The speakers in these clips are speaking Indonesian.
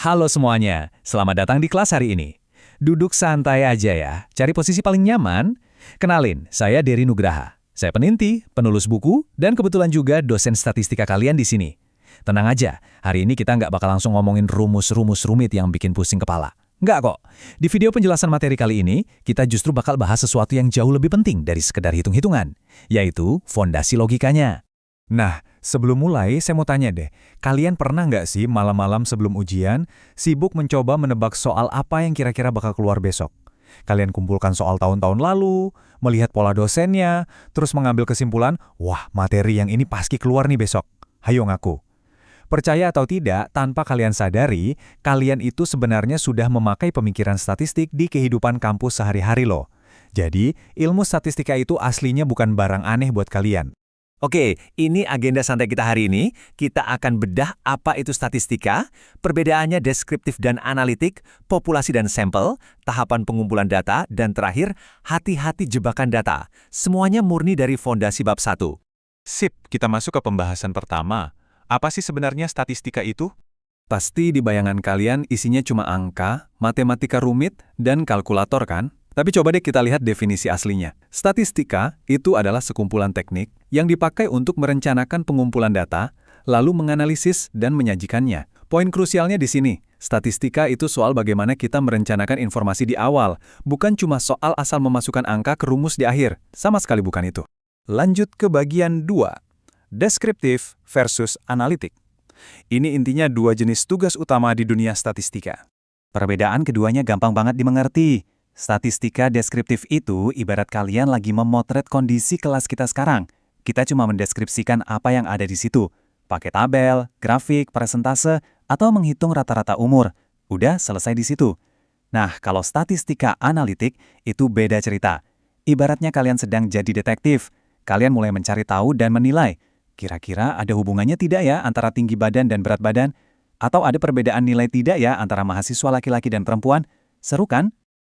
Halo semuanya, selamat datang di kelas hari ini. Duduk santai aja ya, cari posisi paling nyaman. Kenalin, saya Dery Nugraha. Saya peneliti, penulis buku, dan kebetulan juga dosen statistika kalian di sini. Tenang aja, hari ini kita nggak bakal langsung ngomongin rumus-rumus rumit yang bikin pusing kepala. Nggak kok. Di video penjelasan materi kali ini, kita justru bakal bahas sesuatu yang jauh lebih penting dari sekedar hitung-hitungan, yaitu fondasi logikanya. Nah, sebelum mulai, saya mau tanya deh, kalian pernah nggak sih malam-malam sebelum ujian, sibuk mencoba menebak soal apa yang kira-kira bakal keluar besok? Kalian kumpulkan soal tahun-tahun lalu, melihat pola dosennya, terus mengambil kesimpulan, wah materi yang ini pasti keluar nih besok. Hayo ngaku. Percaya atau tidak, tanpa kalian sadari, kalian itu sebenarnya sudah memakai pemikiran statistik di kehidupan kampus sehari-hari loh. Jadi, ilmu statistika itu aslinya bukan barang aneh buat kalian. Oke, ini agenda santai kita hari ini. Kita akan bedah apa itu statistika, perbedaannya deskriptif dan analitik, populasi dan sampel, tahapan pengumpulan data, dan terakhir, hati-hati jebakan data. Semuanya murni dari fondasi bab 1. Sip, kita masuk ke pembahasan pertama. Apa sih sebenarnya statistika itu? Pasti di bayangan kalian isinya cuma angka, matematika rumit, dan kalkulator kan? Tapi coba deh kita lihat definisi aslinya. Statistika itu adalah sekumpulan teknik yang dipakai untuk merencanakan pengumpulan data, lalu menganalisis dan menyajikannya. Poin krusialnya di sini, statistika itu soal bagaimana kita merencanakan informasi di awal, bukan cuma soal asal memasukkan angka ke rumus di akhir. Sama sekali bukan itu. Lanjut ke bagian 2, deskriptif versus analitik. Ini intinya dua jenis tugas utama di dunia statistika. Perbedaan keduanya gampang banget dimengerti. Statistika deskriptif itu ibarat kalian lagi memotret kondisi kelas kita sekarang. Kita cuma mendeskripsikan apa yang ada di situ. Pakai tabel, grafik, presentase, atau menghitung rata-rata umur. Udah selesai di situ. Nah, kalau statistika analitik itu beda cerita. Ibaratnya kalian sedang jadi detektif. Kalian mulai mencari tahu dan menilai. Kira-kira ada hubungannya tidak ya antara tinggi badan dan berat badan? Atau ada perbedaan nilai tidak ya antara mahasiswa laki-laki dan perempuan? Seru kan?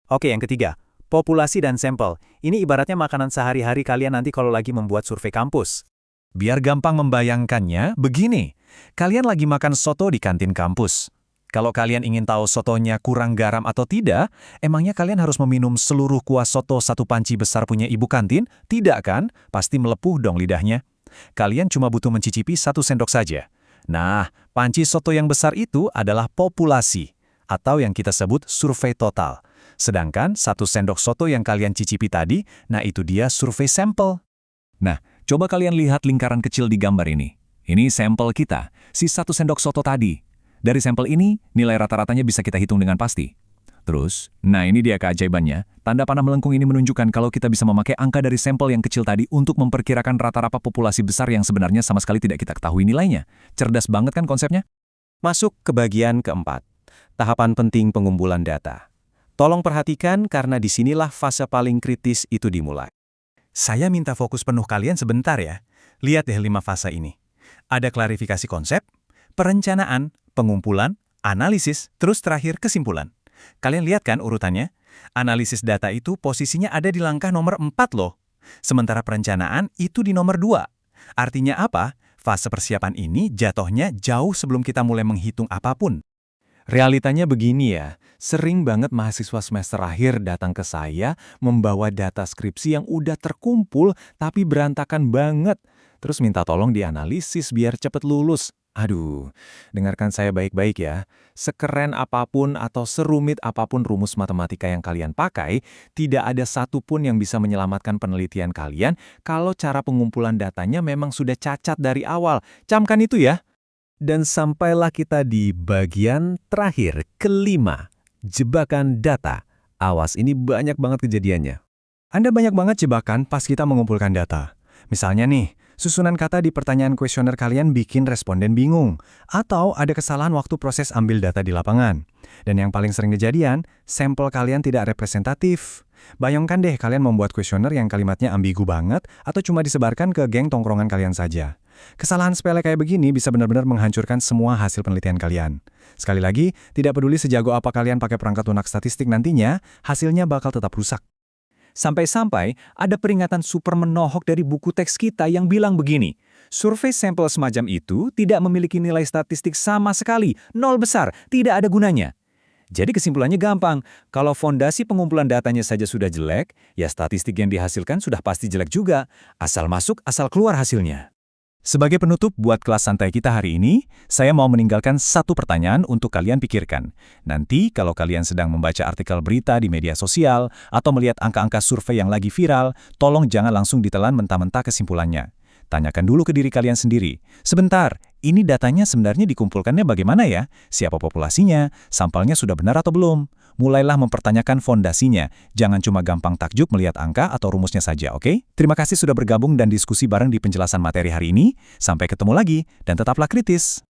Oke, yang ketiga, populasi dan sampel. Ini ibaratnya makanan sehari-hari kalian nanti kalau lagi membuat survei kampus. Biar gampang membayangkannya, begini. Kalian lagi makan soto di kantin kampus. Kalau kalian ingin tahu sotonya kurang garam atau tidak, emangnya kalian harus meminum seluruh kuah soto satu panci besar punya ibu kantin? Tidak kan? Pasti melepuh dong lidahnya. Kalian cuma butuh mencicipi 1 sendok saja. Nah, panci soto yang besar itu adalah populasi, atau yang kita sebut survei total. Sedangkan 1 sendok soto yang kalian cicipi tadi, nah itu dia survei sampel. Nah, coba kalian lihat lingkaran kecil di gambar ini. Ini sampel kita, si 1 sendok soto tadi. Dari sampel ini, nilai rata-ratanya bisa kita hitung dengan pasti. Terus, nah ini dia keajaibannya, tanda panah melengkung ini menunjukkan kalau kita bisa memakai angka dari sampel yang kecil tadi untuk memperkirakan rata-rata populasi besar yang sebenarnya sama sekali tidak kita ketahui nilainya. Cerdas banget kan konsepnya? Masuk ke bagian keempat, tahapan penting pengumpulan data. Tolong perhatikan karena disinilah fase paling kritis itu dimulai. Saya minta fokus penuh kalian sebentar ya. Lihat deh 5 fase ini. Ada klarifikasi konsep, perencanaan, pengumpulan, analisis, terus terakhir kesimpulan. Kalian lihat kan urutannya? Analisis data itu posisinya ada di langkah nomor 4 loh. Sementara perencanaan itu di nomor 2. Artinya apa? Fase persiapan ini jatuhnya jauh sebelum kita mulai menghitung apapun. Realitanya begini ya, sering banget mahasiswa semester akhir datang ke saya membawa data skripsi yang udah terkumpul tapi berantakan banget. Terus minta tolong dianalisis biar cepet lulus. Aduh, dengarkan saya baik-baik ya. Sekeren apapun atau serumit apapun rumus matematika yang kalian pakai, tidak ada satupun yang bisa menyelamatkan penelitian kalian kalau cara pengumpulan datanya memang sudah cacat dari awal. Camkan itu ya. Dan sampailah kita di bagian terakhir, kelima, jebakan data. Awas, ini banyak banget kejadiannya. Anda banyak banget jebakan pas kita mengumpulkan data. Misalnya nih, susunan kata di pertanyaan kuesioner kalian bikin responden bingung. Atau ada kesalahan waktu proses ambil data di lapangan. Dan yang paling sering kejadian, sampel kalian tidak representatif. Bayangkan deh kalian membuat kuesioner yang kalimatnya ambigu banget atau cuma disebarkan ke geng tongkrongan kalian saja. Kesalahan sepele kayak begini bisa benar-benar menghancurkan semua hasil penelitian kalian. Sekali lagi, tidak peduli sejago apa kalian pakai perangkat lunak statistik nantinya, hasilnya bakal tetap rusak. Sampai-sampai ada peringatan super menohok dari buku teks kita yang bilang begini, Survei sampel semacam itu tidak memiliki nilai statistik sama sekali, nol besar, tidak ada gunanya. Jadi kesimpulannya gampang, kalau fondasi pengumpulan datanya saja sudah jelek, ya statistik yang dihasilkan sudah pasti jelek juga. Asal masuk, asal keluar hasilnya. Sebagai penutup buat kelas santai kita hari ini, saya mau meninggalkan satu pertanyaan untuk kalian pikirkan. Nanti kalau kalian sedang membaca artikel berita di media sosial atau melihat angka-angka survei yang lagi viral, tolong jangan langsung ditelan mentah-mentah kesimpulannya. Tanyakan dulu ke diri kalian sendiri. Sebentar, ini datanya sebenarnya dikumpulkannya bagaimana ya? Siapa populasinya? Sampelnya sudah benar atau belum? Mulailah mempertanyakan fondasinya. Jangan cuma gampang takjub melihat angka atau rumusnya saja, oke? Terima kasih sudah bergabung dan diskusi bareng di penjelasan materi hari ini. Sampai ketemu lagi, dan tetaplah kritis.